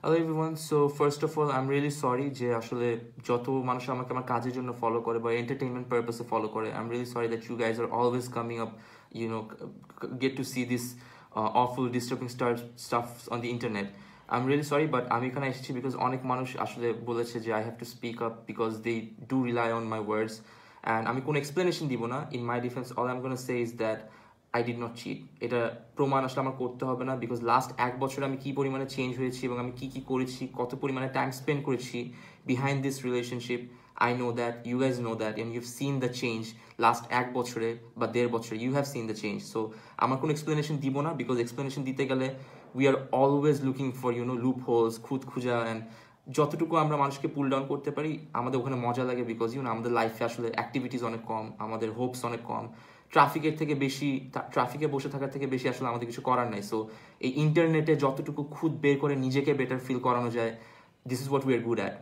Hello everyone. So first of all, I'm really sorry যে আসলে যত মানুষ আমাকে আমার কাজের জন্য ফলো করে বা এন্টারটেইনমেন্ট পারপাসে ফলো করে, I'm really sorry that you guys are always coming up, get to see this awful disturbing stuff on the internet. I'm really sorry, but আমি এখানে এসেছি because অনেক মানুষ আসলে বলেছে যে I have to speak up because they do rely on my words, and আমি কোনো explanation দিব না. In my defense, all I'm gonna say is that I did not cheat. এটা প্রমাণ আসলে আমার করতে হবে না, বিকজ লাস্ট এক বছরে আমি কি পরিমাণে চেঞ্জ হয়েছি এবং আমি কি করেছি, কত পরিমাণে টাইম স্পেন্ড করেছি behind this relationship. I know that, you guys know that, and you've seen the change last এক বছরে বা দেড় বছরে, you have seen the change. So আমার কোনো এক্সপ্লেনেশন দিব না, বিকজ এক্সপ্লেনেশন দিতে গেলে we are always looking for loop holes, খুঁত খুঁজা, অ্যান্ড যতটুকু আমরা মানুষকে পুল ডাউন করতে পারি আমাদের ওখানে মজা লাগে, বিকজ আমাদের লাইফে আসলে অ্যাক্টিভিটিস অনেক কম, আমাদের হোপস অনেক কম, ট্রাফিকে বসে থাকার থেকে বেশি আসলে আমাদের কিছু করার নাই। সো এই ইন্টারনেটে যতটুকু খুদ বের করে নিজেকে বেটার ফিল করানো যায়, this is what we are good at.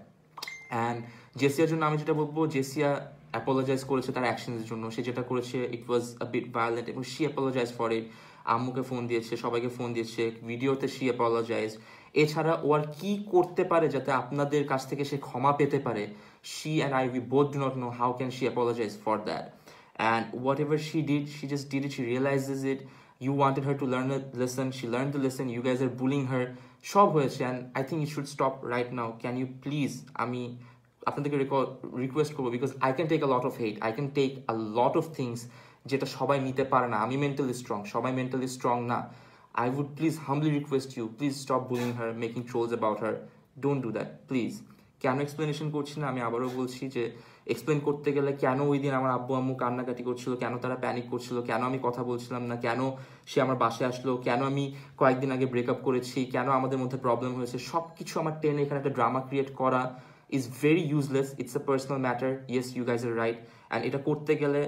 And জেসিয়ার জন্য আমি যেটা বলবো, জেসিয়া অ্যাপোলোজাইজ করেছে তার অ্যাকশনের জন্য। সে যেটা করেছে ইট ওয়াজ আ বিট ভায়োলেন্ট এবং শি অ্যাপোলোজাইজ ফর ইট। আম্মুকে ফোন দিয়েছে, সবাইকে ফোন দিয়েছে, ভিডিওতে শি অ্যাপোলোজাইজ। এছাড়া ও আর কি করতে পারে যাতে আপনাদের কাছ থেকে সে ক্ষমা পেতে পারে? She and I, we both do not know how can she apologise for that. And whatever she did, she just did it, she realizes it. You wanted her to learn a lesson, she learned the lesson, you guys are bullying her. সব হয়েছে, and I think it should stop right now. Can you please, আমি আপনাদেরকে request করবো, because I can take a lot of hate, I can take a lot of things যেটা সবাই নিতে পারে না। আমি মেন্টালি স্ট্রং, সবাই মেন্টালি স্ট্রং না। I would please humbly request you, please stop bullying her, making trolls about her. Don't do that, please. কেন explanation করছি না, আমি আবারও বলছি যে এক্সপ্লেন করতে গেলে কেন ওই দিন আমার আব্বু আম্মু কান্নাকাটি করছিল, কেন তারা প্যানিক করছিল, কেন আমি কথা বলছিলাম না, কেন সে আমার বাসায় আসলো, কেন আমি কয়েকদিন আগে ব্রেকআপ করেছি, কেন আমাদের মধ্যে প্রবলেম হয়েছে, সব কিছু আমার টেনে এখানে একটা ড্রামা ক্রিয়েট করা is very useless. It's a personal matter, yes you guys are right. And এটা করতে গেলে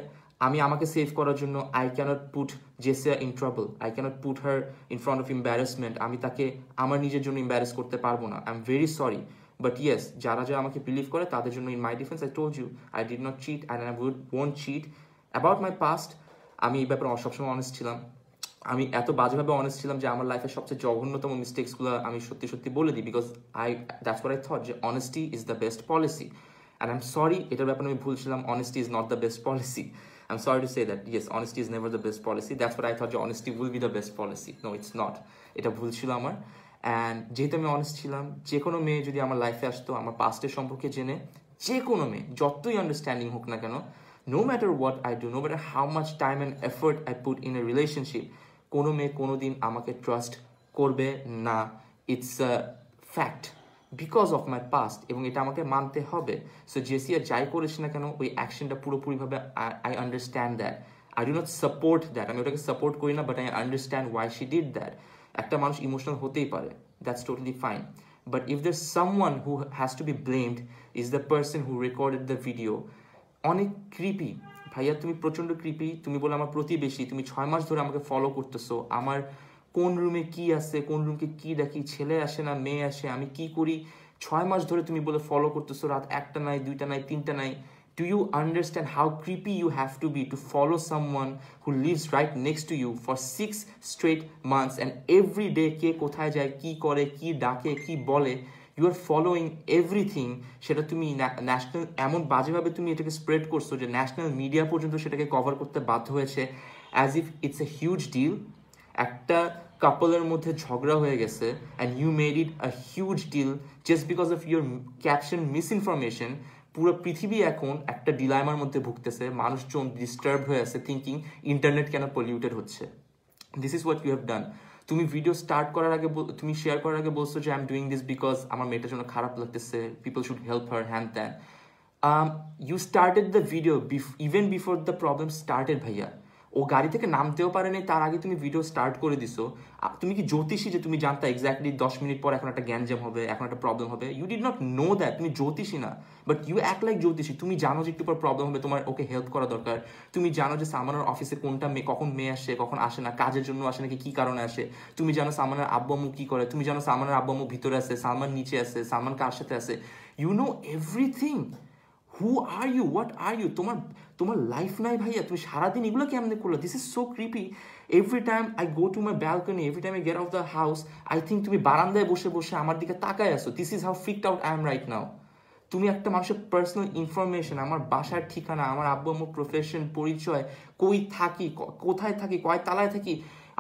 আমি আমাকে সেভ করার জন্য I can't put Jessia in trouble, I can't put her in front of embarrassment. আমি তাকে আমার নিজের জন্য এম্বারাস করতে পারবো না। I am very sorry, but yes, যারা আমাকে বিলিভ করে তাদের জন্য, in my defence, I told you I did not cheat and I won't cheat. About my past, আমি এই ব্যাপারে সবসময় অনেস্ট ছিলাম। আমি এত বাজেভাবে অনেস্ট ছিলাম যে আমার লাইফের সবচেয়ে জঘন্যতম মিস্টেক্সগুলো আমি সত্যি সত্যি বলে দিই, because that's what I thought, যে honesty is the best policy. And I am sorry, এটার ব্যাপারে আমি ভুল ছিলাম। Honesty is not the best policy. I'm sorry to say that. Yes, honesty is never the best policy. That's what I thought, honesty will be the best policy. No, it's not. এটা ভুল ছিল আমার। And যেহেতু আমি honest ছিলাম, যে কোনো মেয়ে যদি আমার লাইফে আসতো আমার পাস্টের সম্পর্কে জেনে, যে কোনো মেয়ে যতই আন্ডারস্ট্যান্ডিং হোক না কেন, no matter what I do, no matter how much time and effort I put in a relationship, কোনো মেয়ে কোনো দিন আমাকে ট্রাস্ট করবে না। It's a fact, because of my past, এবং এটা আমাকে মানতে হবে। সো জেসিয়া যাই করেছে না কেন, ওই অ্যাকশনটা পুরোপুরিভাবে I understand that. I do not support that, আমি ওটাকে সাপোর্ট করি না, but I understand why she did that. একটা মানুষ ইমোশনাল হতেই পারে, that's totally fine, but if there someone who has to B blamed is the person who recorded the video. অনেক creepy ভাইয়া, তুমি প্রচণ্ড ক্রিপি। তুমি বলে আমার প্রতিবেশী, তুমি 6 মাস ধরে আমাকে ফলো করতেছো, আমার কোন রুমে কি আছে, কোন রুমকে কি দেখি, ছেলে আসে না মেয়ে আসে, আমি কি করি, 6 মাস ধরে তুমি বলে ফলো করতেছো, রাত 1টা নাই, 2টা নাই, 3টা নাই। Do you understand how creepy you have to be to follow someone who lives right next to you for 6 straight months, and every day কে কোথায় যায়, কি করে, কি ডাকে, কি বলে, ইউ আর ফলোয়িং এভরিথিং। সেটা তুমি ন্যাশনাল, এমন বাজেভাবে তুমি এটাকে স্প্রেড করছো যে ন্যাশনাল মিডিয়া পর্যন্ত সেটাকে কভার করতে বাধ্য হয়েছে, as if it's a huge deal. একটা কাপলের মধ্যে ঝগড়া হয়ে গেছে and you made it a huge deal just because of your caption misinformation. পুরো পৃথিবী এখন একটা ডিলাইমার মধ্যে ভুগতেছে, মানুষজন ডিস্টার্ব হয়ে আছে, থিঙ্কিং ইন্টারনেট কেন পলিউটেড হচ্ছে। This is what you have done. তুমি ভিডিও স্টার্ট করার আগে, তুমি শেয়ার করার আগে বলছো যে I am doing this because আমার মেয়েটার জন্য খারাপ লাগতেছে, পিপল শুড হেল্প হার, হ্যান ত্যান। You started the video even before the problem started ভাইয়া। ও গাড়ি থেকে নামতেও পারেনি, তার আগে তুমি ভিডিও স্টার্ট করে দিছো। তুমি কি জ্যোতিষী যে তুমি জানতা এক্স্যাক্টলি 10 মিনিট পর এখন একটা গ্যাঞ্জাম হবে, এখন একটা প্রবলেম হবে? You did not know that. তুমি জ্যোতিষী না, বাট ইউ অ্যাক্ট লাইক জ্যোতিষী। তুমি জানো যে একটু পর প্রবলেম হবে, তোমার ওকে হেল্প করা দরকার। তুমি জানো যে সামানের অফিসে কোনটা মেয়ে, কখন মেয়ে আসে, কখন আসে না, কাজের জন্য আসে নাকি কি কারণে আসে। তুমি জানো সালমানের আব্বু আম্মু কি করে, তুমি জানো সালমানের আব্বু আম্মু ভিতরে আছে, সালমান নিচে আছে, সালমান কার সাথে আছে। You know everything. Who are you, what are you? তোমার লাইফ নাই ভাইয়া, তুমি সারাদিন এগুলো কেমনে করলো? This is so creepy. Every time I go to my balcony, every time I get out the house, I think তুমি বারান্দায় বসে বসে আমার দিকে তাকায় আসো। This is how freaked out I am right now. তুমি একটা মানুষের পার্সোনাল ইনফরমেশন, আমার বাসার ঠিকানা, আমার আব্বু আম্মুর প্রফেশন, পরিচয়, কই থাকি, কোথায় থাকি, কয় তালায় থাকি,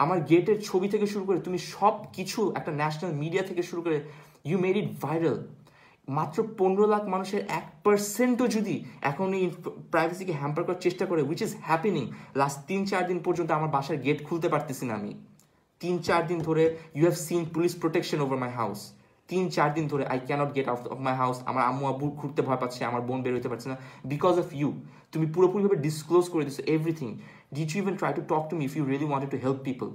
আমার গেটের ছবি থেকে শুরু করে তুমি সব কিছু একটা ন্যাশনাল মিডিয়া থেকে শুরু করে ইউ মেড ইট ভাইরাল। মাত্র 15 লাখ মানুষের 1%ও যদি এখন এই প্রাইভেসিকে হ্যাম্পার করার চেষ্টা করে, উইচ ইজ হ্যাপেনিং, লাস্ট 3-4 দিন পর্যন্ত আমার বাসার গেট খুলতে পারতেছি না আমি। 3-4 দিন ধরে you have seen police protection over my house. 3-4 দিন ধরে I can't get out of my house. আমার আম্মু আব্বু ঘুরতে ভয় পাচ্ছে, আমার বোন বের হইতে পারছে না, বিকজ অফ ইউ। তুমি পুরোপুরিভাবে ডিসক্লোজ করে দিচ্ছ everything. Did you even try to talk to me if you really wanted to help people?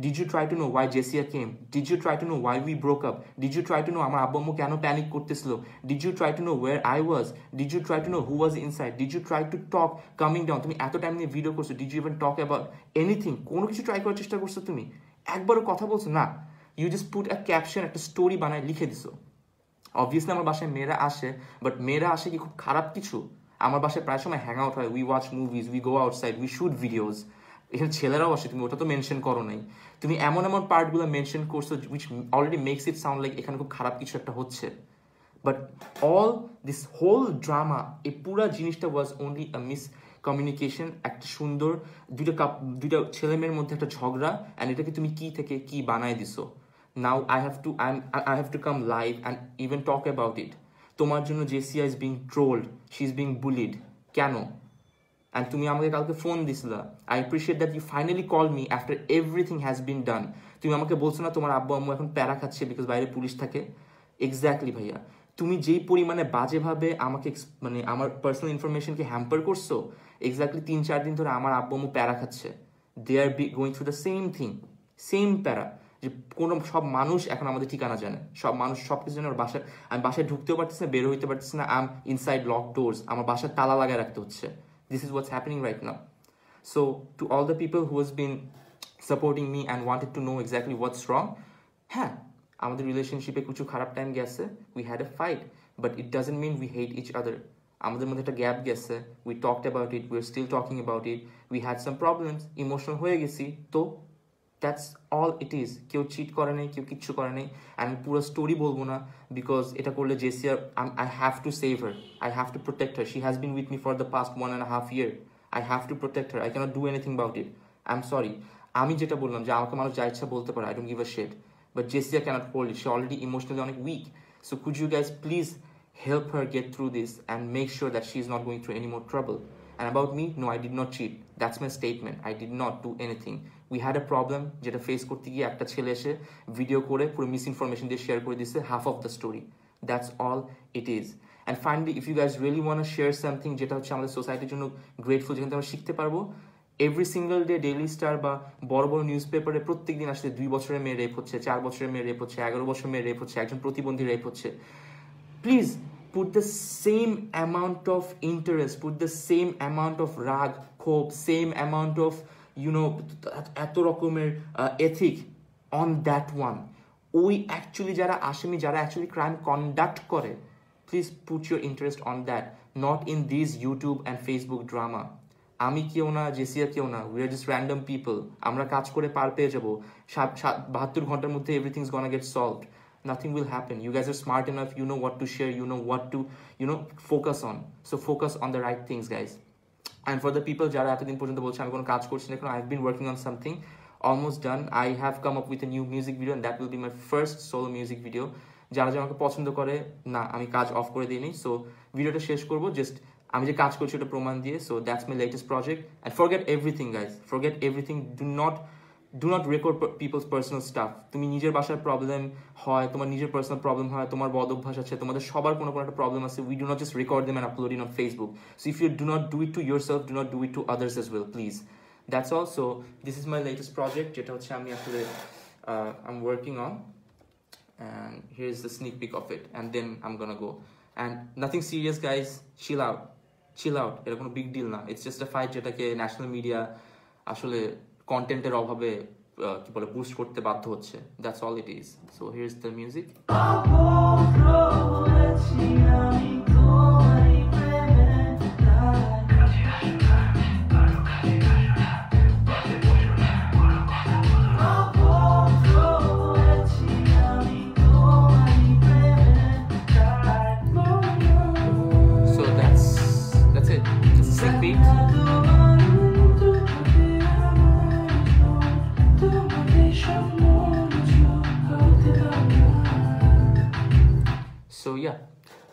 Did you try to know why Jessia came? Did you try to know why we broke up? Did you try to know আমার আব্বু আম্মু কেন panic করতেছিল? Did you try to know where I was? Did you try to know who was inside? Did you try to talk coming down? তুমি এত time নিয়ে video করছো, did you even talk about anything? কোনো কিছু try করার চেষ্টা করছো তুমি? একবারও কথা বলছো না? You just put a caption, একটা স্টোরি বানায় লিখে দিছো। অবভিয়াসলি আমার বাসায় মেয়েরা আসে, বাট মেয়েরা আসে কি খুব খারাপ কিছু? আমার বাসায় প্রায় সময় হ্যাং আউট হয়, we watch movies, we go outside, we shoot videos. এখানে ছেলেরাও আসে, তুমি ওটা তো মেনশন করো নাই। তুমি এমন এমন পার্টগুলো মেনশন করছো which already makes it sound like এখানে খুব খারাপ কিছু একটা হচ্ছে। But all this whole drama, এই পুরা জিনিসটা was only a miscommunication, একটা সুন্দর দুইটা ছেলে মেয়ের মধ্যে একটা ঝগড়া, অ্যান্ড এটাকে তুমি কি থেকে কি বানায় দিছো। নাও I have to come live and even talk about it. তোমার জন্য জেসিয়া is being trolled, she is being bullied. কেন? And তুমি আমাকে কালকে ফোন দিছিলা। I appreciate that you finally called me after everything has been done. তুমি আমাকে বলছো না তোমার আব্বু আম্মু এখন প্যারা খাচ্ছে বিকজ বাইরে পুলিশ থাকে। এক্স্যাক্টলি ভাইয়া, তুমি যেই পরিমাণে বাজেভাবে আমাকে মানে আমার পার্সোনাল ইনফরমেশনকে হ্যাম্পার করছো, এক্স্যাক্টলি 3-4 দিন ধরে আমার আব্বু আম্মু প্যারা খাচ্ছে। They are going through the same thing, same প্যারা। যে সব মানুষ এখন আমাদের ঠিকানা জানে, সব মানুষ সব কিছু জানে। ওর বাসায় আমি বাসায় ঢুকতেও পারতেছি না, বের হইতে পারতেছি না, আম ইনসাইড লক ডোরস, আমার বাসার তালা লাগায় রাখতে হচ্ছে। This is what's happening right now. So to all the people who has been supporting me and wanted to know exactly what's wrong, হ্যাঁ আমাদের রিলেশনশিপে কিছু খারাপ টাইম গেছে, we had a fight, but it doesn't mean we hate each other. আমাদের মধ্যে একটা gap গেছে, we talked about it, we're still talking about it, we had some problems, emotional হয়ে গেছি, তো that's all it is. কেউ cheat করে নেই, কেউ কিচ্ছু করে নেই। আমি পুরো স্টোরি বলবো না, বিকজ এটা করলে জেসিয়া, I have to save her, I have to protect her. She has been with me for the past 1.5 years. I have to protect her. I cannot do anything about it. I'm sorry. আমি যেটা বললাম যে আমাকে মানুষ যা ইচ্ছা বলতে পারে, I don't give a shit. But Jessia cannot hold it. She already emotionally অনেক weak. So could you guys please help her get through this and make sure that she's not going through any more trouble? And about me, no, I did not cheat. That's my statement. I did not do anything. We had a problem যেটা face করতে গিয়ে একটা ছেলে এসে video করে পুরো miss information দিয়ে share করে দিচ্ছে half of the story. That's all it is. And finally, if you guys really want to share something যেটা হচ্ছে আমাদের সোসাইটির জন্য গ্রেটফুল, যেখান থেকে আমরা শিখতে পারবো, every single day daily star বা বড় বড় নিউজ পেপারে প্রত্যেক দিন আসলে 2 বছরের মেয়ে রেপ হচ্ছে, 4 বছরের মেয়ে রেপ হচ্ছে, 11 বছরের মেয়ে রেপ হচ্ছে, একজন প্রতিবন্ধী রেপ হচ্ছে। Please put the same amount of interest, put the same amount of rag, hope, same amount of, you know, এত রকমের ethic on that one. ওই অ্যাকচুয়ালি যারা আসামি, যারা অ্যাকচুয়ালি ক্রাইম কন্ডাক্ট করে, please put your interest on that, not in these YouTube and Facebook drama. আমি কেউ না, জেসিয়া কেউ না, we are just random people. আমরা কাজ করে পার পেয়ে যাবো, 72 ঘন্টার মধ্যে everything's gonna get solved. Nothing will happen. You guys are smart enough, you know what to share, you know what to, focus on. So focus on the right things, guys. And for the people যারা এতদিন পর্যন্ত বলছে আমি কোনো কাজ করছি না, এখন I've been working on something, almost done. I have come up with a new music video and that will be my first solo music video. যারা আমাকে পছন্দ করে না, আমি কাজ অফ করে দিইনি, সো ভিডিওটা শেষ করবো জাস্ট আমি যে কাজ করছি ওটা প্রমাণ দিয়ে। So that's my latest project, and forget everything guys, forget everything. Do not record people's personal stuff. তুমি নিজের বাসার প্রবলেম হয়, তোমার নিজের পার্সোনাল প্রবলেম হয়, তোমার বদ অভ্যাস আছে, তোমাদের সবার কোনো একটা প্রবলেম আছে, we do not just record them and upload it on Facebook. So if you do not do it to yourself, do not do it to others as well, please. That's all. So this is my latest project, যেটা হচ্ছে আমি আসলে I am working on, and here's the sneak peek of it, and then I'm gonna go. And nothing serious guys, chill out, এটা কোনো big deal না, it's just a fight যেটাকে national media আসলে কন্টেন্টের অভাবে কি বলে বুস্ট করতে বাধ্য হচ্ছে। That's all it is. So here is the music. So yeah,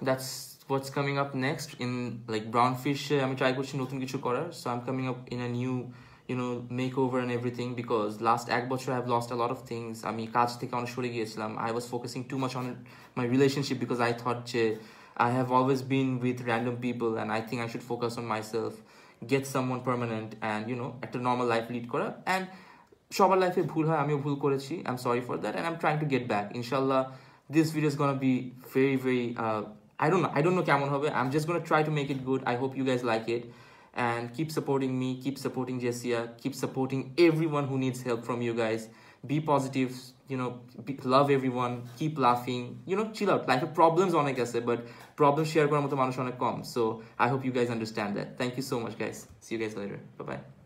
that's what's coming up next in like Brownfish. আমি try করছি নতুন কিছু করার, so I'm coming up in a new, you know, makeover and everything, because last এক বছর I've lost a lot of things. আমি কাজ থেকে অনেক সরে গিয়েছিলাম. I was focusing too much on my relationship because I thought যে I have always been with random people and I think I should focus on myself, get someone permanent and, you know, একটা normal life lead করা. And সবার লাইফে ভুল হয়, আমিও ভুল করেছি. I'm sorry for that and I'm trying to get back. Inshallah, this video is gonna be very I don't know কেমন হবে. I'm just gonna try to make it good. I hope you guys like it. And keep supporting me, keep supporting Jessia, keep supporting everyone who needs help from you guys. Be positive, you know, love everyone, keep laughing, you know, chill out. Life problems অনেক আছে, but problems share করার মতো মানুষ অনেক কম. So I hope you guys understand that. Thank you so much, guys. See you guys later. Bye bye.